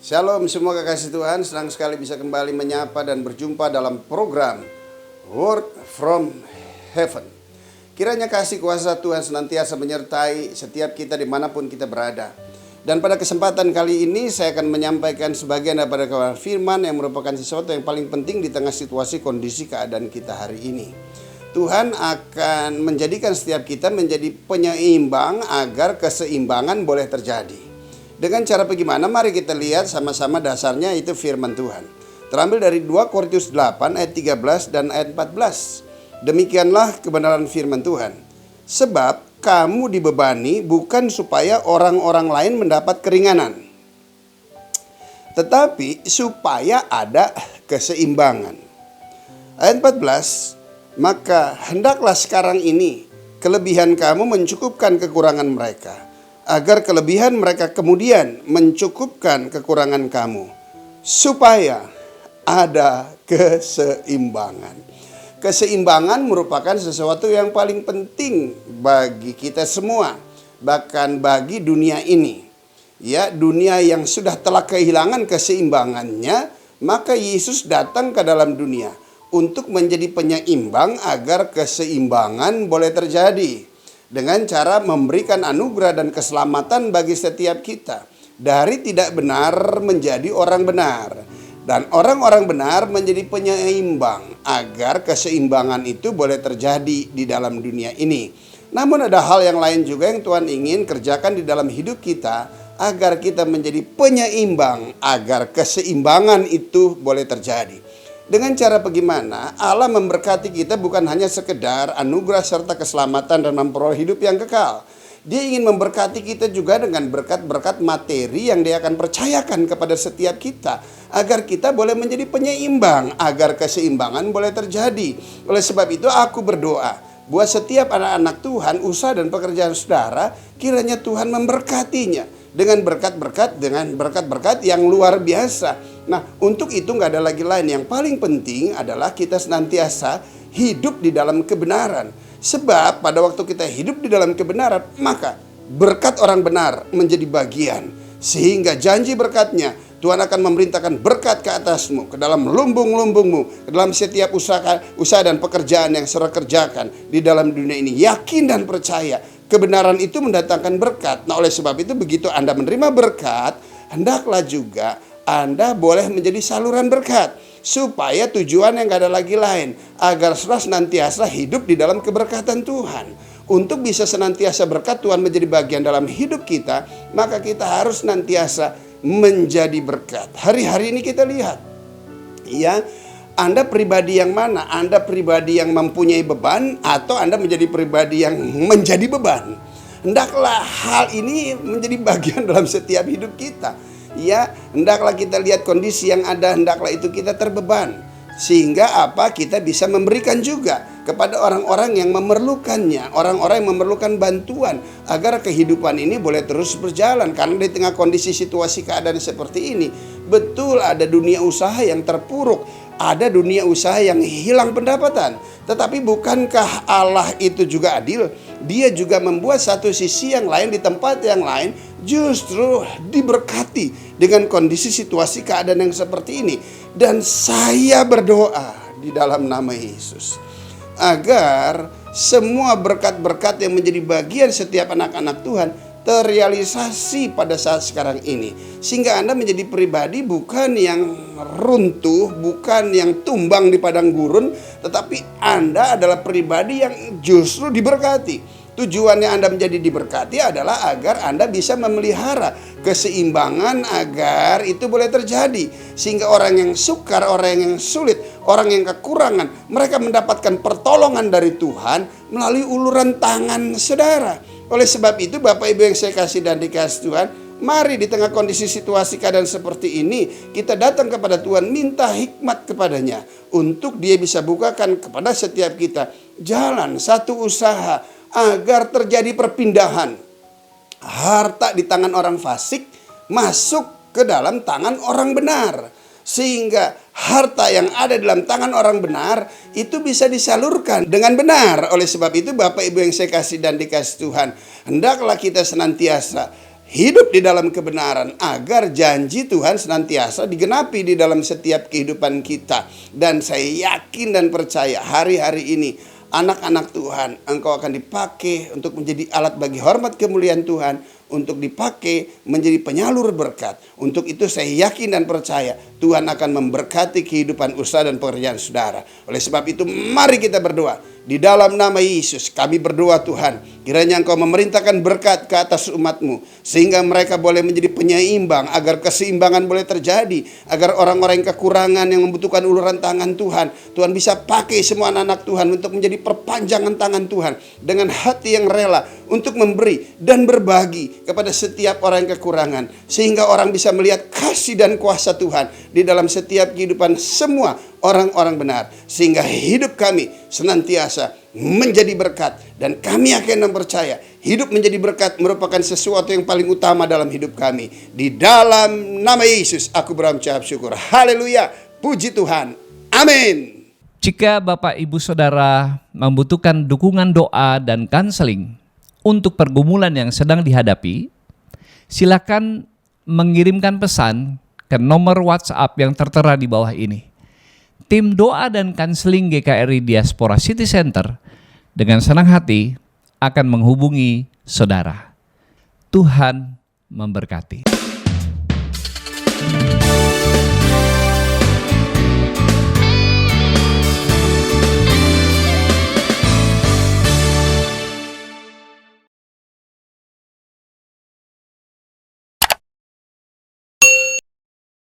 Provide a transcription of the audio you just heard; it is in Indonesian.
Shalom semua kekasih Tuhan, senang sekali bisa kembali menyapa dan berjumpa dalam program Word from Heaven. Kiranya kasih kuasa Tuhan senantiasa menyertai setiap kita dimanapun kita berada. Dan pada kesempatan kali ini saya akan menyampaikan sebagian daripada kebenaran firman yang merupakan sesuatu yang paling penting di tengah situasi kondisi keadaan kita hari ini. Tuhan akan menjadikan setiap kita menjadi penyeimbang agar keseimbangan boleh terjadi. Dengan cara bagaimana? Mari kita lihat sama-sama dasarnya itu firman Tuhan. Terambil dari 2 Korintus 8 ayat 13 dan ayat 14. Demikianlah kebenaran firman Tuhan. Sebab kamu dibebani bukan supaya orang-orang lain mendapat keringanan, tetapi supaya ada keseimbangan. Ayat 14. Maka hendaklah sekarang ini kelebihan kamu mencukupkan kekurangan mereka, agar kelebihan mereka kemudian mencukupkan kekurangan kamu, supaya ada keseimbangan. Keseimbangan merupakan sesuatu yang paling penting bagi kita semua, bahkan bagi dunia ini. Ya, dunia yang sudah telah kehilangan keseimbangannya, maka Yesus datang ke dalam dunia untuk menjadi penyeimbang agar keseimbangan boleh terjadi. Dengan cara memberikan anugerah dan keselamatan bagi setiap kita. Dari tidak benar menjadi orang benar. Dan orang-orang benar menjadi penyeimbang agar keseimbangan itu boleh terjadi di dalam dunia ini. Namun ada hal yang lain juga yang Tuhan ingin kerjakan di dalam hidup kita, agar kita menjadi penyeimbang agar keseimbangan itu boleh terjadi. Dengan cara bagaimana? Allah memberkati kita bukan hanya sekedar anugerah serta keselamatan dan memperoleh hidup yang kekal. Dia ingin memberkati kita juga dengan berkat-berkat materi yang Dia akan percayakan kepada setiap kita, agar kita boleh menjadi penyeimbang, agar keseimbangan boleh terjadi. Oleh sebab itu aku berdoa buat setiap anak-anak Tuhan, usaha dan pekerjaan saudara, kiranya Tuhan memberkatinya dengan berkat-berkat yang luar biasa. Nah, untuk itu nggak ada lagi lain. Yang paling penting adalah kita senantiasa hidup di dalam kebenaran. Sebab pada waktu kita hidup di dalam kebenaran, maka berkat orang benar menjadi bagian. Sehingga janji berkatnya, Tuhan akan memerintahkan berkat ke atasmu, ke dalam lumbung-lumbungmu, ke dalam setiap usaha dan pekerjaan yang saudara kerjakan di dalam dunia ini. Yakin dan percaya, kebenaran itu mendatangkan berkat. Nah, oleh sebab itu begitu Anda menerima berkat, hendaklah juga Anda boleh menjadi saluran berkat, supaya tujuan yang gak ada lagi lain, agar saudara senantiasa hidup di dalam keberkatan Tuhan. Untuk bisa senantiasa berkat Tuhan menjadi bagian dalam hidup kita, maka kita harus senantiasa menjadi berkat. Hari-hari ini kita lihat, ya, Anda pribadi yang mana? Anda pribadi yang mempunyai beban, atau Anda menjadi pribadi yang menjadi beban? Hendaklah hal ini menjadi bagian dalam setiap hidup kita. Ya, hendaklah kita lihat kondisi yang ada, hendaklah itu kita terbeban. Sehingga kita bisa memberikan juga kepada orang-orang yang memerlukannya, orang-orang yang memerlukan bantuan, agar kehidupan ini boleh terus berjalan. Karena di tengah kondisi situasi keadaan seperti ini, betul ada dunia usaha yang terpuruk, ada dunia usaha yang hilang pendapatan. Tetapi bukankah Allah itu juga adil? Dia juga membuat satu sisi yang lain, di tempat yang lain justru diberkati dengan kondisi situasi keadaan yang seperti ini. Dan saya berdoa di dalam nama Yesus, agar semua berkat-berkat yang menjadi bagian setiap anak-anak Tuhan terrealisasi pada saat sekarang ini. Sehingga Anda menjadi pribadi bukan yang runtuh, bukan yang tumbang di padang gurun, tetapi Anda adalah pribadi yang justru diberkati. Tujuannya Anda menjadi diberkati adalah agar Anda bisa memelihara keseimbangan, agar itu boleh terjadi. Sehingga orang yang sukar, orang yang sulit, orang yang kekurangan, mereka mendapatkan pertolongan dari Tuhan melalui uluran tangan saudara. Oleh sebab itu Bapak Ibu yang saya kasih dan dikasih Tuhan, mari di tengah kondisi situasi keadaan seperti ini, kita datang kepada Tuhan, minta hikmat kepadanya, untuk Dia bisa bukakan kepada setiap kita jalan, satu usaha, agar terjadi perpindahan harta di tangan orang fasik masuk ke dalam tangan orang benar. Sehingga harta yang ada dalam tangan orang benar itu bisa disalurkan dengan benar. Oleh sebab itu Bapak Ibu yang saya kasih dan dikasih Tuhan, hendaklah kita senantiasa hidup di dalam kebenaran agar janji Tuhan senantiasa digenapi di dalam setiap kehidupan kita. Dan saya yakin dan percaya hari-hari ini anak-anak Tuhan, engkau akan dipakai untuk menjadi alat bagi hormat kemuliaan Tuhan, untuk dipakai menjadi penyalur berkat. Untuk itu saya yakin dan percaya Tuhan akan memberkati kehidupan usaha dan pekerjaan saudara. Oleh sebab itu mari kita berdoa. Di dalam nama Yesus kami berdoa Tuhan, kiranya Engkau memerintahkan berkat ke atas umat-Mu, sehingga mereka boleh menjadi penyeimbang, agar keseimbangan boleh terjadi, agar orang-orang yang kekurangan yang membutuhkan uluran tangan Tuhan, Tuhan bisa pakai semua anak-anak Tuhan untuk menjadi perpanjangan tangan Tuhan, dengan hati yang rela untuk memberi dan berbagi kepada setiap orang yang kekurangan, sehingga orang bisa melihat kasih dan kuasa Tuhan di dalam setiap kehidupan semua orang-orang benar, sehingga hidup kami senantiasa menjadi berkat. Dan kami akan percaya hidup menjadi berkat merupakan sesuatu yang paling utama dalam hidup kami. Di dalam nama Yesus aku berucap syukur. Haleluya, puji Tuhan, amin. Jika Bapak Ibu Saudara membutuhkan dukungan doa dan kanseling untuk pergumulan yang sedang dihadapi, silakan mengirimkan pesan ke nomor WhatsApp yang tertera di bawah ini. Tim doa dan kanseling GKRI Diaspora City Center dengan senang hati akan menghubungi saudara. Tuhan memberkati.